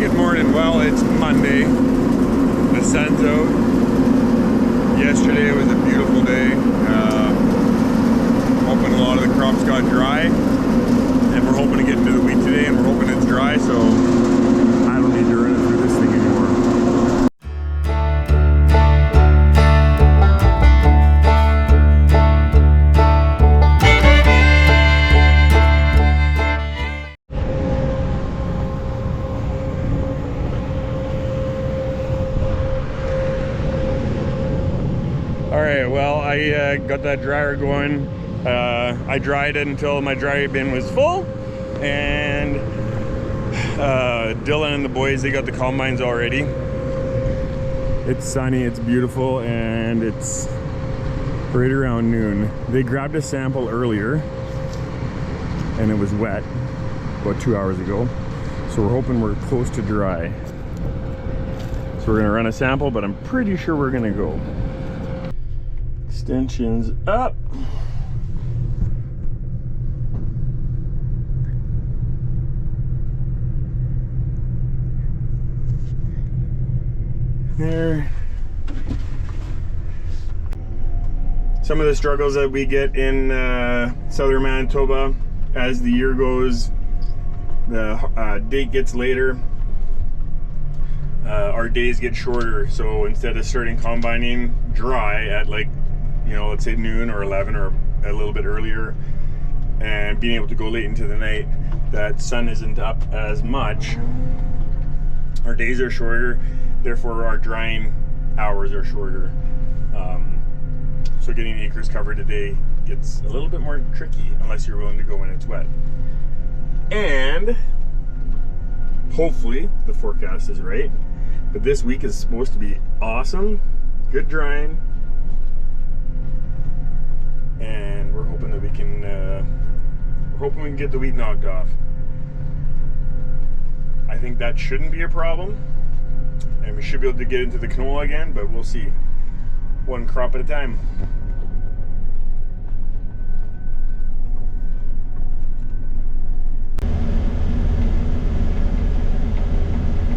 Good morning. Well, it's Monday. The sun's out. Yesterday was a beautiful day. Hoping a lot of the crops got dry. And we're hoping to get into the wheat today, and we're hoping it's dry, so I don't need to run through this thing anymore. Alright, well, I got that dryer going. I dried it until my dryer bin was full, and Dylan and the boys, they got the combines already. It's sunny, it's beautiful, and it's right around noon. They grabbed a sample earlier, and it was wet about 2 hours ago, so we're hoping we're close to dry. So we're gonna run a sample, but I'm pretty sure we're gonna go. Extensions up. There. Some of the struggles that we get in southern Manitoba as the year goes, the date gets later, our days get shorter. So instead of starting combining dry at, like, you know, let's say noon or 11 or a little bit earlier, and being able to go late into the night, that sun isn't up as much. Our days are shorter, therefore our drying hours are shorter. So getting acres covered today gets a little bit more tricky unless you're willing to go when it's wet. And hopefully the forecast is right, but this week is supposed to be awesome, good drying. And we're hoping that we can get the wheat knocked off. I think that shouldn't be a problem, and we should be able to get into the canola again, but we'll see. One crop at a time.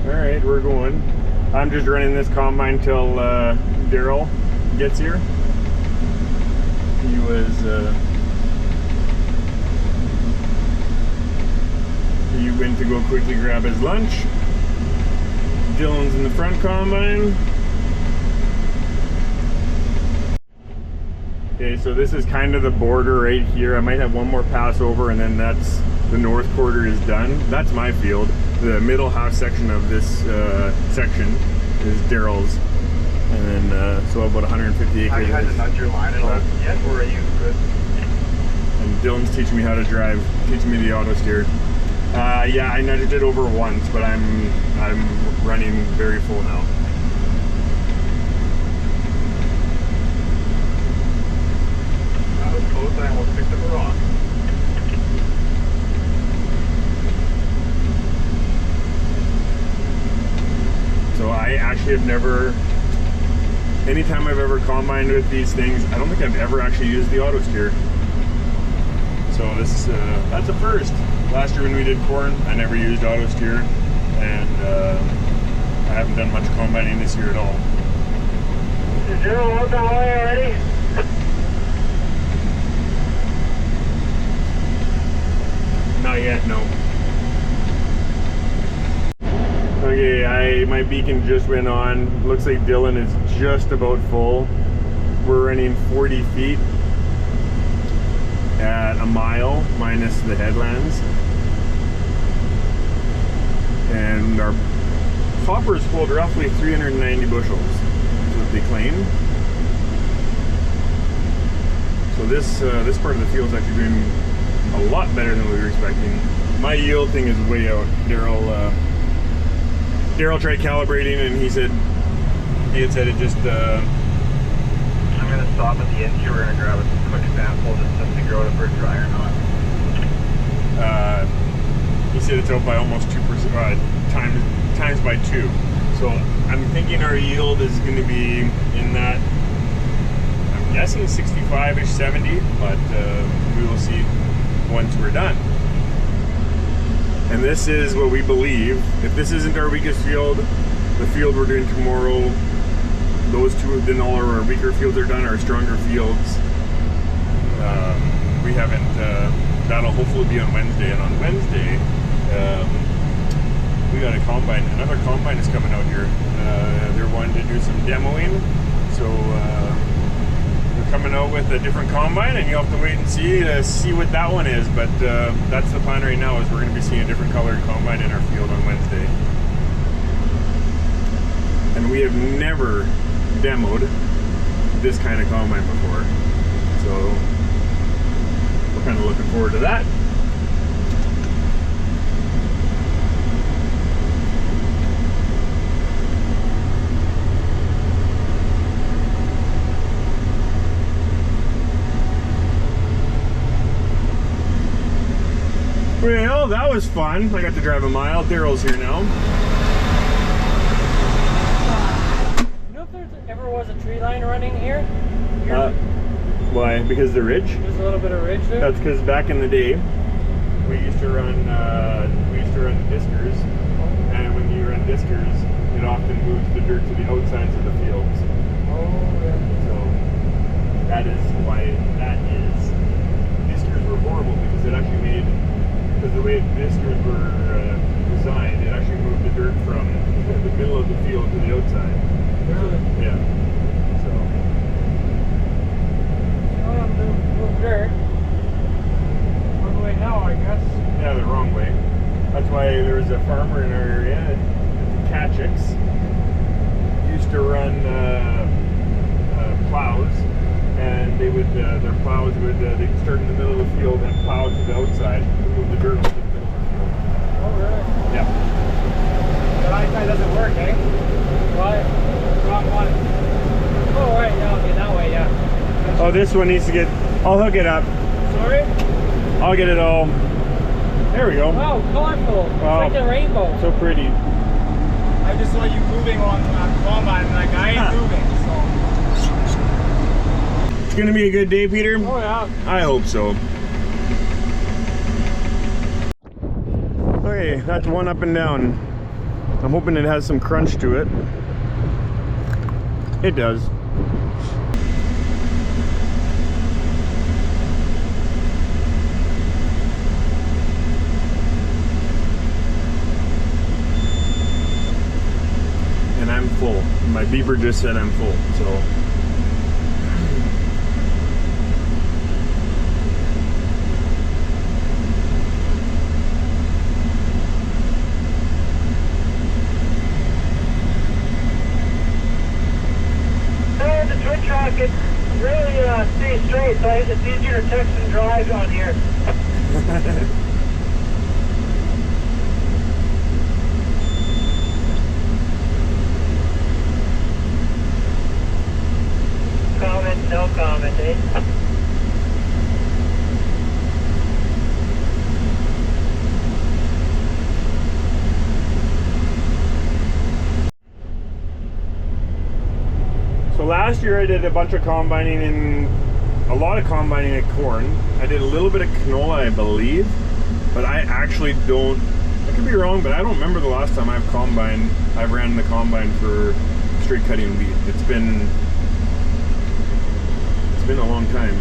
Alright, we're going. I'm just running this combine till Daryl gets here. He went to go quickly grab his lunch. Dylan's in the front combine. Okay, so this is kind of the border right here. I might have one more pass over, and then that's the north quarter is done. That's my field. The middle half section of this section is Daryl's. And then, so about 150 acres. Have you had to nudge your line at all yet, or are you good? And Dylan's teaching me how to drive, teaching me the auto steer. Yeah, I nudged it over once, but I'm running very full now. That was close. I almost picked up a rock. So I actually have never. Anytime I've ever combined with these things, I don't think I've ever actually used the auto steer. So this that's a first. Last year when we did corn, I never used auto steer, and I haven't done much combining this year at all. Is Daryl working away already? Not yet, no. Okay, my beacon just went on. Looks like Dylan is just about full. We're running 40 feet at a mile minus the headlands. And our hoppers hold roughly 390 bushels, is what they claim. So this part of the field is actually doing a lot better than we were expecting. My yield thing is way out. Daryl tried calibrating, and he had said it just. I'm gonna stop at the end here. We're gonna grab a quick sample just to figure out if we're dry or not. He said it's out by almost 2%, times by 2. So I'm thinking our yield is going to be in that. I'm guessing 65-ish, 70, but we will see once we're done. And this is what we believe. If this isn't our weakest field, the field we're doing tomorrow, those two, then all our weaker fields are done, our stronger fields. We haven't, that'll hopefully be on Wednesday. And on Wednesday, we got a combine, another combine is coming out here. They're wanting to do some demoing. So they're coming out with a different combine, and you'll have to wait and see what that one is. But that's the plan right now, is we're going to be seeing a different colored combine in our field on Wednesday. And we have never demoed this kind of combine before. So we're kind of looking forward to that. Well, that was fun. I got to drive a mile. Daryl's here now. You know if there ever was a tree line running here? Why? Because of the ridge? There's a little bit of ridge there? That's because back in the day, we used to run diskers, and when you run diskers, it often moves the dirt to the outsides of the fields. Oh, yeah. So that is why that is. Diskers were horrible because it actually made, because the way diskers were designed, it actually moved the dirt from the middle of the field to the outside. Really? Yeah. So. Move dirt. Wrong way now, I guess. Yeah, the wrong way. That's why there was a farmer in our area, the Kachicks, used to run plows, and they would their plows would they'd start in the middle of the field and plow to the outside to move the dirt over to the middle of the field. Oh, really? Yeah. The right side doesn't work, eh? Why? Wrong one. Oh, right, yeah, okay, that way, yeah. Oh, this one needs to get. I'll hook it up. Sorry? I'll get it all. There we go. Wow, colorful. It's Wow. like the rainbow. So pretty. I just saw you moving on combine, and like I ain't moving, so. It's gonna be a good day, Peter. Oh, yeah. I hope so. Okay, that's one up and down. I'm hoping it has some crunch to it. It does. And I'm full. My beeper just said I'm full, so. The twin track, it really stays straight, so it's easier to text and drive on here. Comment, no comment, eh? So last year I did a bunch of combining a lot of combining at corn. I did a little bit of canola, I believe, but I actually don't, I could be wrong, but I don't remember the last time I've ran the combine for straight cutting wheat. It's been a long time.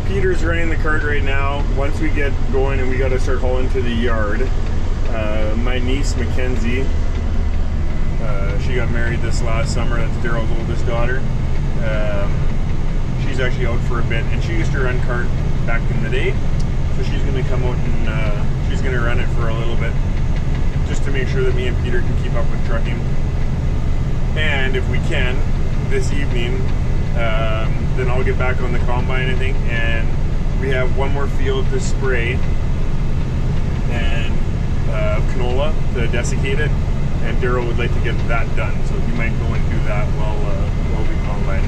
Peter's running the cart right now. Once we get going and we got to start hauling to the yard, my niece Mackenzie, she got married this last summer. That's Daryl's oldest daughter. She's actually out for a bit, and she used to run cart back in the day. So she's going to come out and she's going to run it for a little bit, just to make sure that me and Peter can keep up with trucking. And if we can, this evening, then I'll get back on the combine, I think, and we have one more field to spray and canola to desiccate it, and Daryl would like to get that done, so he might go and do that while we combine.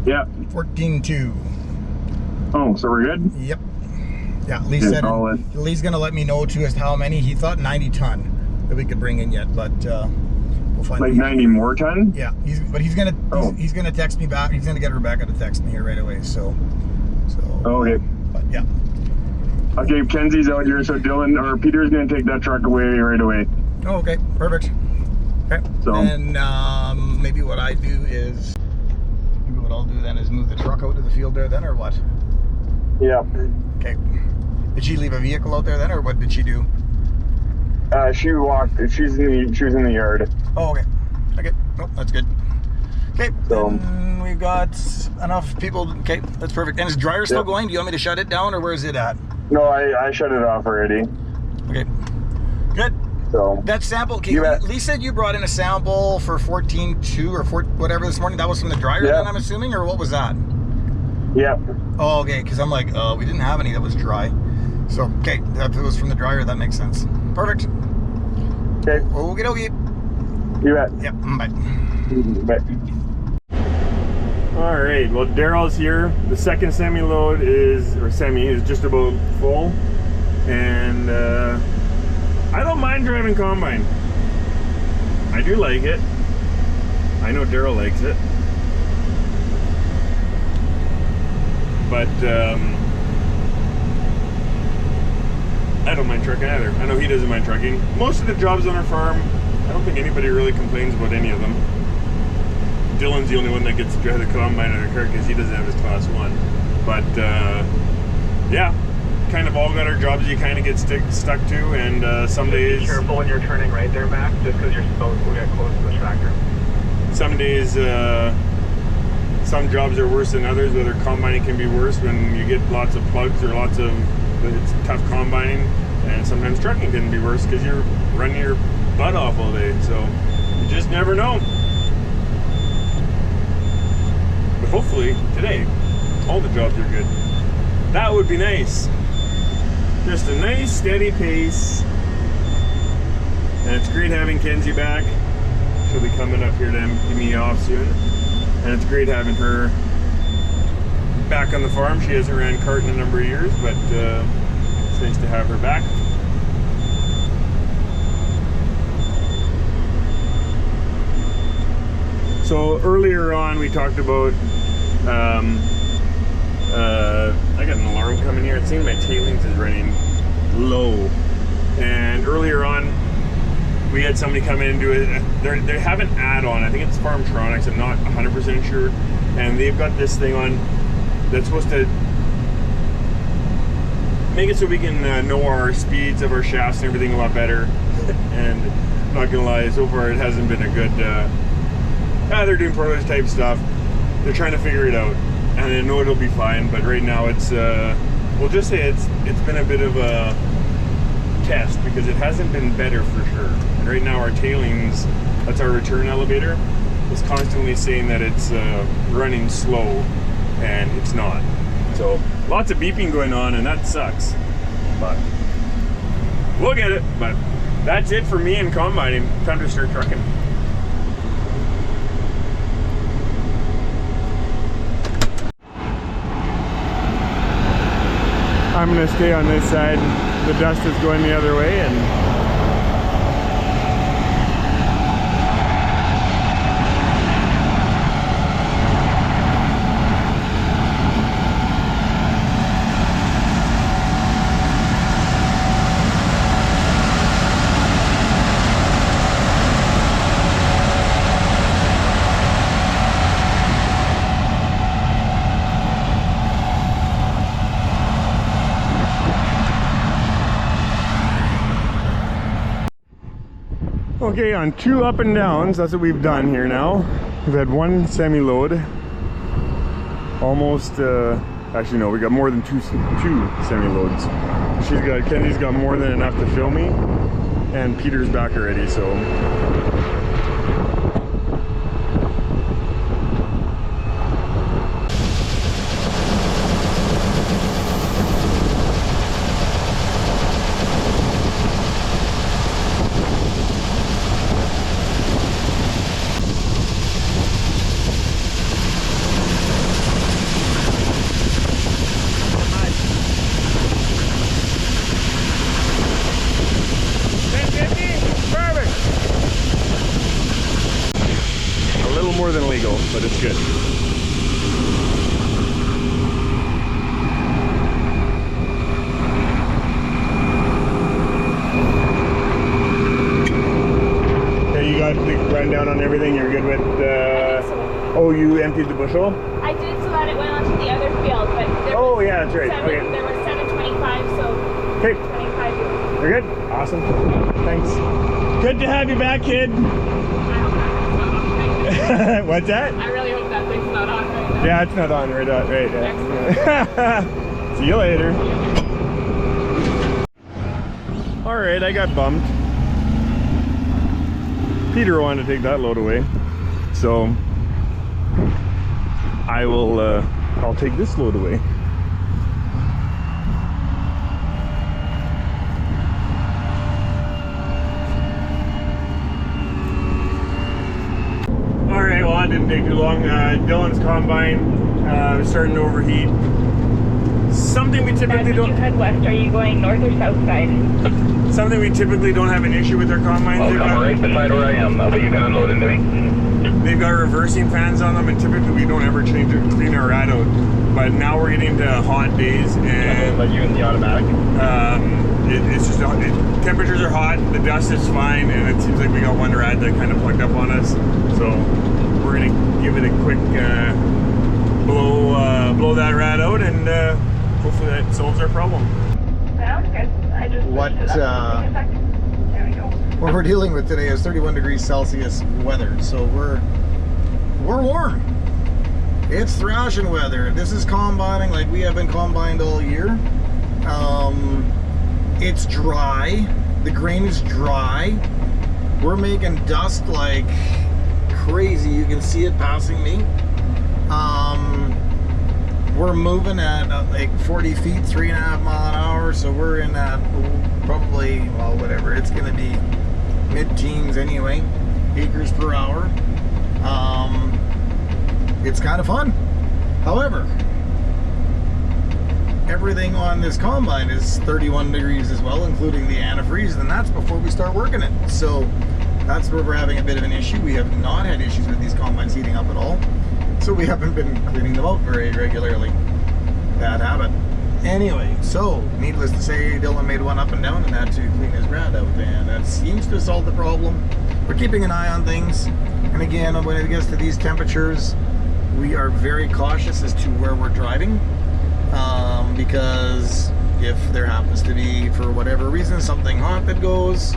Yeah. 14.2. Oh, so we're good? Yep. Yeah, Lee Yeah, said solid. Lee's gonna let me know too as to how many. He thought 90 ton that we could bring in yet, but we'll find Like out. 90 more ton? Yeah, he's gonna Oh. he's gonna text me back. He's gonna get Rebecca to text me here right away. So Okay. but yeah. Okay, Kenzie's out here, so Dylan or Peter's gonna take that truck away right away. Oh, okay, perfect. Okay. So And maybe what I'll do then is move the truck out to the field there then, or what? yeah. Okay. Did she leave a vehicle out there then, or what did she do? She walked. She was in the yard. Oh, okay. Okay. Oh, that's good. Okay. So Then we've got enough people. Okay, that's perfect. And is dryer still going? Do you want me to shut it down, or where is it at? no, I shut it off already. Okay. Good. So That sample, okay, You bet. Lee said you brought in a sample for 14.2 or 4, whatever this morning. That was from the dryer Yeah. then, I'm assuming, or what was that? yeah. Oh, okay, because I'm like, we didn't have any that was dry. So, okay, if it was from the dryer, that makes sense. Perfect. Okay. Okie dokie. You bet. Yep, bye. Bye. All right. Well, Daryl's here. The second semi is just about full, and I don't mind driving combine. I do like it. I know Daryl likes it, but I don't mind trucking either. I know he doesn't mind trucking. Most of the jobs on our farm, I don't think anybody really complains about any of them. Dylan's the only one that gets to drive the combine in a car because he doesn't have his class 1. But yeah, kind of all got our jobs you kind of get stuck to, and some days. Be careful when you're turning right there, Mac, just because you're supposed to get close to the tractor. Some days, some jobs are worse than others. Whether combining can be worse when you get lots of plugs or it's tough combining, and sometimes trucking can be worse because you're running your butt off all day. So you just never know. But hopefully today, all the jobs are good. That would be nice. Just a nice steady pace. And it's great having Kenzie back. She'll be coming up here to give me off soon. And it's great having her back on the farm. She hasn't ran cart in a number of years, but it's nice to have her back. So earlier on we talked about I got an alarm coming here. It seems my tailings is running low. And earlier on we had somebody come in and do it. They have an add-on. I think it's Farmtronics. I'm not 100% sure. And they've got this thing on that's supposed to make it so we can know our speeds of our shafts and everything a lot better. And I'm not gonna lie, so far it hasn't been a good. They're doing prototype stuff. They're trying to figure it out, and I know it'll be fine. But right now it's we'll just say it's been a bit of a test because it hasn't been better for sure. And right now our tailings, that's our return elevator, is constantly saying that it's running slow, and it's not. So lots of beeping going on, and that sucks. But we'll get it. But that's it for me in combining. Time to start trucking. I'm gonna stay on this side. The dust is going the other way, and okay, on 2 up and downs, that's what we've done here now. We've had 1 semi-load. Almost, actually no, we got more than two semi-loads. Kenzie's got more than enough to fill me, and Peter's back already, so. but it's good. Okay, you got the rundown on everything. You're good with. I think so. Oh, you emptied the bushel? I did so that it went onto the other field, but there Oh, was yeah, that's right. Seven, Okay. There were 725, so Okay. 25 euros. You're good? Awesome. Thanks. Good to have you back, kid. I hope that's not on. What's that? I really hope that thing's not on right now. Yeah, it's not on right. Yeah. See you later. All right, I got bummed. Peter wanted to take that load away, so I will. I'll take this load away. All right, well, that didn't take too long. Dylan's combine was starting to overheat. Something we typically You don't. head west. Are you going north or south side? Something we typically don't have an issue with our combines. I'll come right beside where I am, but you can unload into me. They've got reversing fans on them, and typically we don't ever clean our rad out. But now we're getting into hot days, and Like you in the automatic. it's just temperatures are hot, the dust is fine, and it seems like we got one rad that kind of plugged up on us. So we're gonna give it a quick blow that rad out, and hopefully that solves our problem. Sounds good. I just What, pushed it up. Give me a second. There we go. What we're dealing with today is 31 degrees Celsius weather, so we're warm. It's thrashing weather. This is combining like we have been combined all year. It's dry. The grain is dry. We're making dust like crazy. You can see it passing me. We're moving at like 40 feet, 3.5 mile an hour. So we're in that probably, well, whatever. It's going to be mid-teens anyway, acres per hour. It's kind of fun. However, everything on this combine is 31 degrees as well, including the antifreeze, and that's before we start working it. So that's where we're having a bit of an issue. We have not had issues with these combines heating up at all, so we haven't been cleaning them out very regularly. Bad habit. Anyway, so needless to say, Dylan made one up and down and had to clean his rad out, and that seems to solve the problem. We're keeping an eye on things, and again, when it gets to these temperatures, we are very cautious as to where we're driving, because if there happens to be, for whatever reason, something hot that goes,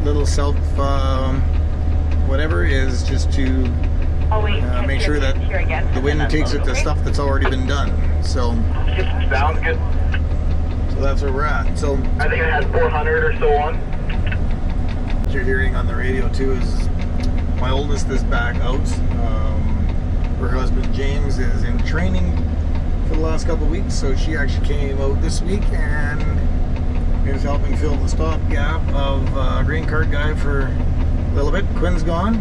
little self whatever is just to make sure that the wind takes it to stuff that's already been done. So Sounds good. that's where we're at. So I think I had 400 or so on. what you're hearing on the radio too is my oldest is back out. Her husband James is in training for the last couple of weeks, so she actually came out this week and is helping fill the stopgap of green card guy for a little bit. Quinn's gone,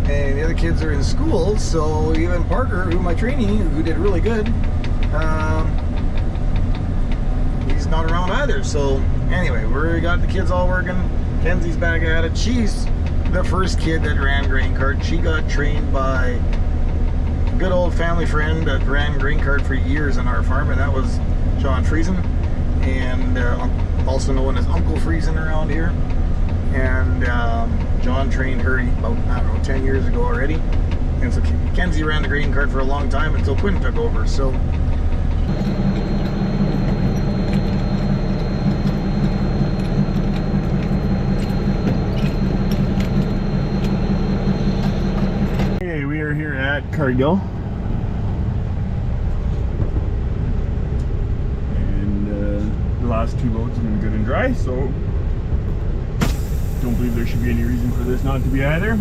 and the other kids are in school, so even Parker, who my trainee, who did really good, he's not around either. So anyway, we got the kids all working. Kenzie's back at it. She's the first kid that ran green card. She got trained by a good old family friend that ran green card for years on our farm, and that was John Friesen, and also known as Uncle Friesen around here. And John trained her about, I don't know, 10 years ago already. And so Kenzie ran the green card for a long time until Quinn took over. So Okay, we are here at Cargill. And the last two boats have been good and dry, so don't believe there should be any reason for this not to be either.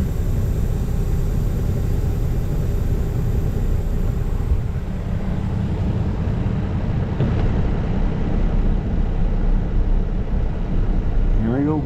Here we go.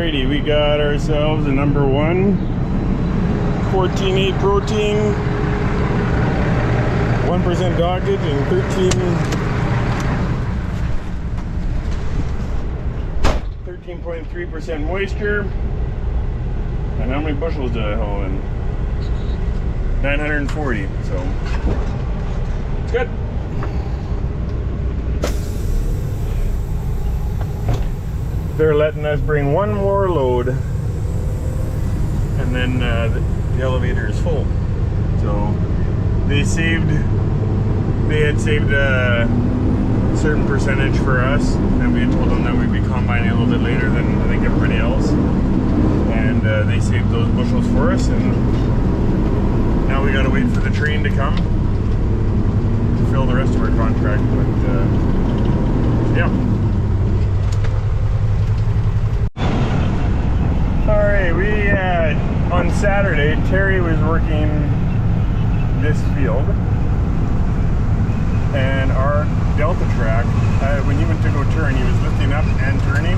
Alrighty, we got ourselves a number 1 14.8 protein, 1% dogage, and 13.3% moisture. And how many bushels did I haul in? 940, so it's good. They're letting us bring one more load, and then the elevator is full. So they had saved a certain percentage for us, and we had told them that we'd be combining a little bit later than I think everybody else, and they saved those bushels for us, and now we gotta wait for the train to come to fill the rest of our contract. But yeah. Alright, we on Saturday, Terry was working this field, and our Delta track, when he went to go turn, he was lifting up and turning,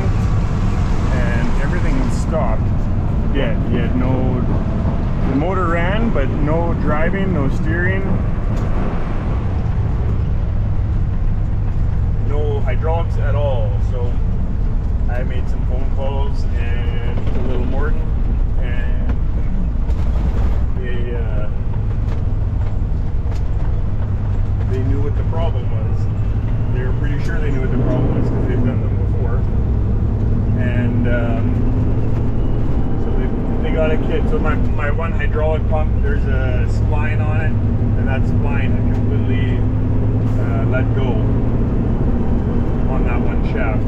and everything stopped dead. He had the motor ran, but no driving, no steering, no hydraulics at all. So I made some phone calls and to Little Morton, and they knew what the problem was. They were pretty sure they knew what the problem was because they've done them before. And so they got a kit. So my one hydraulic pump, there's a spline on it, and that spline had completely let go on that one shaft.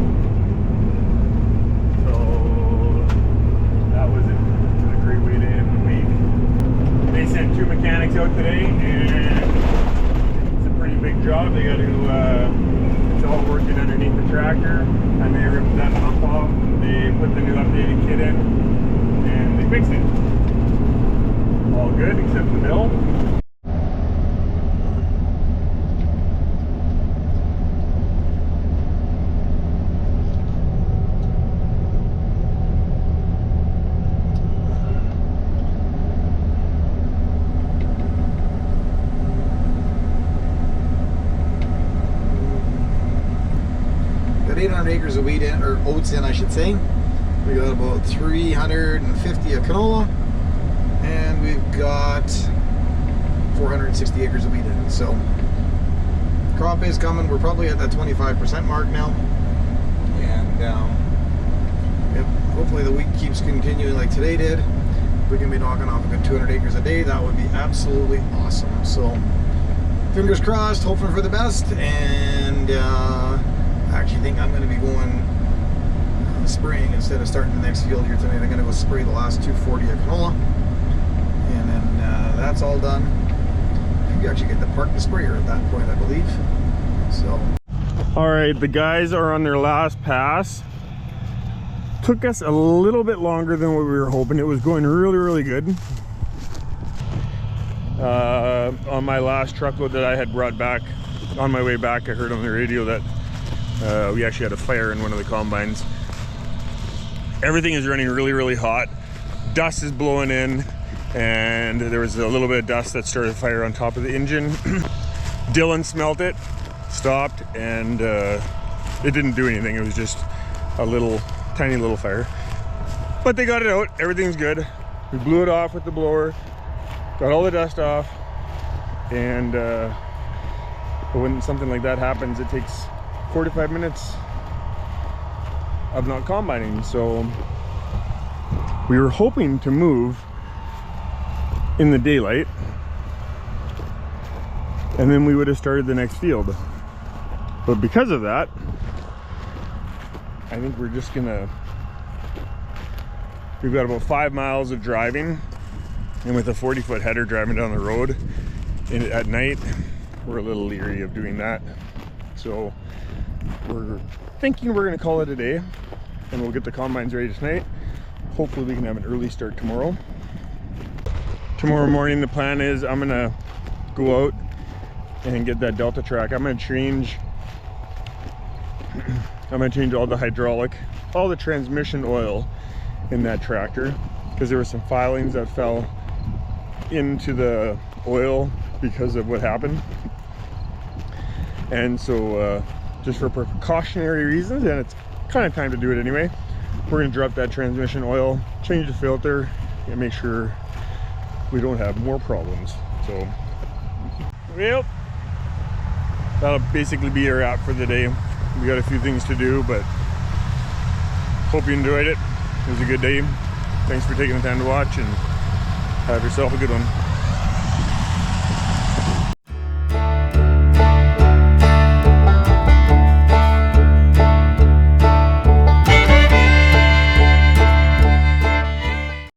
That was a great way to end the week. They sent 2 mechanics out today, and it's a pretty big job. They got to, it's all working underneath the tractor, and they ripped that pump off. They put the new updated kit in, and they fixed it. All good except the bill. Got 800 acres of wheat in, or oats in, I should say. We got about 350 of canola, and we've got 460 acres of wheat in. So crop is coming. We're probably at that 25% mark now, and yep, hopefully the wheat keeps continuing like today did. We can be knocking off a good 200 acres a day. That would be absolutely awesome. So fingers crossed, hoping for the best, and I actually think I'm going to be going spraying instead of starting the next field here tonight. I'm going to go spray the last 240 of canola, and then that's all done. You actually get to park the sprayer at that point, I believe. So, all right, the guys are on their last pass. Took us a little bit longer than what we were hoping. It was going really good. On my last truckload that I had brought back, on my way back, I heard on the radio that we actually had a fire in one of the combines. Everything is running really hot. Dust is blowing in, and there was a little bit of dust that started a fire on top of the engine. Dylan smelt it, stopped, and it didn't do anything. It was just a tiny little fire. But they got it out. Everything's good. We blew it off with the blower, got all the dust off, and when something like that happens, it takes 45 minutes of not combining. So we were hoping to move in the daylight, and then we would have started the next field. But because of that, I think we're just gonna, we've got about 5 miles of driving, and with a 40-foot header driving down the road at night, we're a little leery of doing that. So we're thinking we're gonna call it a day, and we'll get the combines ready tonight. Hopefully we can have an early start tomorrow. Tomorrow morning the plan is I'm gonna go out and get that Delta track. I'm gonna change all the hydraulic, all the transmission oil, in that tractor because there were some filings that fell into the oil because of what happened. And so just for precautionary reasons, and it's kind of time to do it anyway, we're going to drop that transmission oil, change the filter, and make sure we don't have more problems. So, well, that'll basically be our wrap for the day. We got a few things to do, but hope you enjoyed it. It was a good day. Thanks for taking the time to watch, and have yourself a good one.